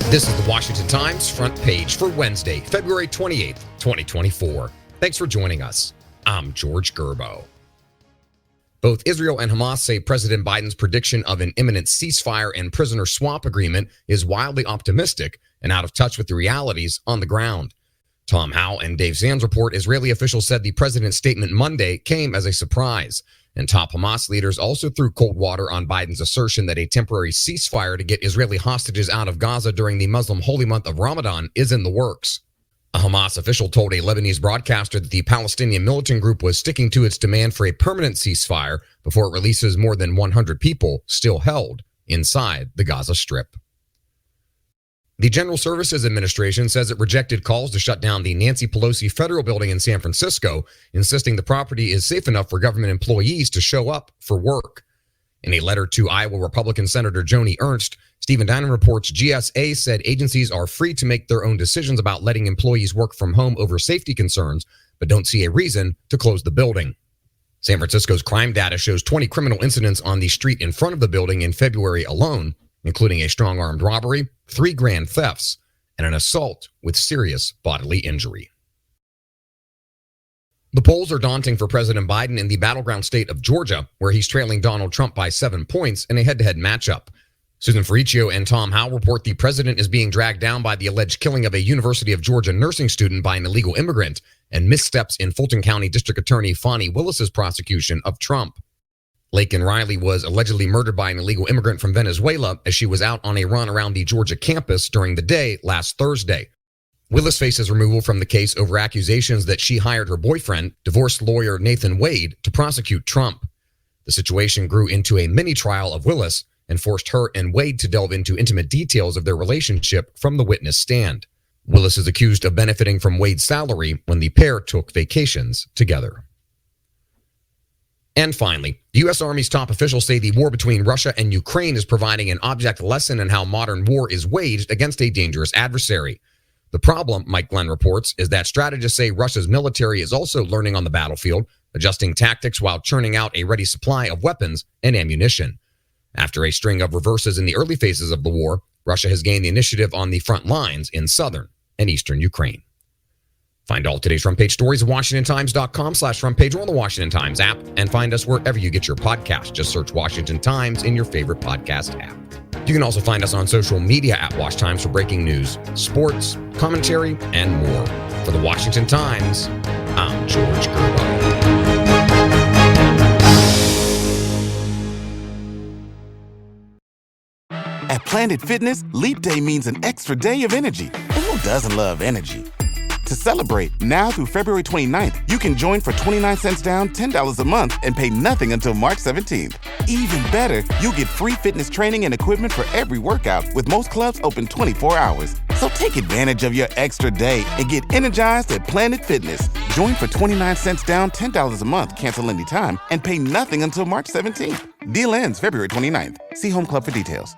This is the Washington Times front page for Wednesday, February 28th, 2024. Thanks for joining us. I'm George Gerbo. Both Israel and Hamas say President Biden's prediction of an imminent ceasefire and prisoner swap agreement is wildly optimistic and out of touch with the realities on the ground. Tom Howell and Dave Zans report Israeli officials said the president's statement Monday came as a surprise. And top Hamas leaders also threw cold water on Biden's assertion that a temporary ceasefire to get Israeli hostages out of Gaza during the Muslim holy month of Ramadan is in the works. A Hamas official told a Lebanese broadcaster that the Palestinian militant group was sticking to its demand for a permanent ceasefire before it releases more than 100 people still held inside the Gaza Strip. The General Services Administration says it rejected calls to shut down the Nancy Pelosi Federal Building in San Francisco, insisting the property is safe enough for government employees to show up for work. In a letter to Iowa Republican Senator Joni Ernst, Stephen Dinan reports GSA said agencies are free to make their own decisions about letting employees work from home over safety concerns, but don't see a reason to close the building. San Francisco's crime data shows 20 criminal incidents on the street in front of the building in February alone, including a strong-armed robbery, 3 grand thefts, and an assault with serious bodily injury. The polls are daunting for President Biden in the battleground state of Georgia, where he's trailing Donald Trump by 7 points in a head-to-head matchup. Susan Ferricchio and Tom Howell report the president is being dragged down by the alleged killing of a University of Georgia nursing student by an illegal immigrant and missteps in Fulton County District Attorney Fani Willis's prosecution of Trump. Laken Riley was allegedly murdered by an illegal immigrant from Venezuela as she was out on a run around the Georgia campus during the day last Thursday. Willis faces removal from the case over accusations that she hired her boyfriend, divorced lawyer Nathan Wade, to prosecute Trump. The situation grew into a mini-trial of Willis and forced her and Wade to delve into intimate details of their relationship from the witness stand. Willis is accused of benefiting from Wade's salary when the pair took vacations together. And finally, the U.S. Army's top officials say the war between Russia and Ukraine is providing an object lesson in how modern war is waged against a dangerous adversary. The problem, Mike Glenn reports, is that strategists say Russia's military is also learning on the battlefield, adjusting tactics while churning out a ready supply of weapons and ammunition. After a string of reverses in the early phases of the war, Russia has gained the initiative on the front lines in southern and eastern Ukraine. Find all today's front page stories at WashingtonTimes.com/front page or on the Washington Times app, and find us wherever you get your podcasts. Just search Washington Times in your favorite podcast app. You can also find us on social media at Wash Times for breaking news, sports, commentary, and more. For the Washington Times, I'm George Gerbo. At Planet Fitness, Leap Day means an extra day of energy. And who doesn't love energy? To celebrate, now through February 29th, you can join for 29 cents down, $10 a month, and pay nothing until March 17th. Even better, you'll get free fitness training and equipment for every workout, with most clubs open 24 hours. So take advantage of your extra day and get energized at Planet Fitness. Join for 29 cents down, $10 a month, cancel anytime, and pay nothing until March 17th. Deal ends February 29th. See Home Club for details.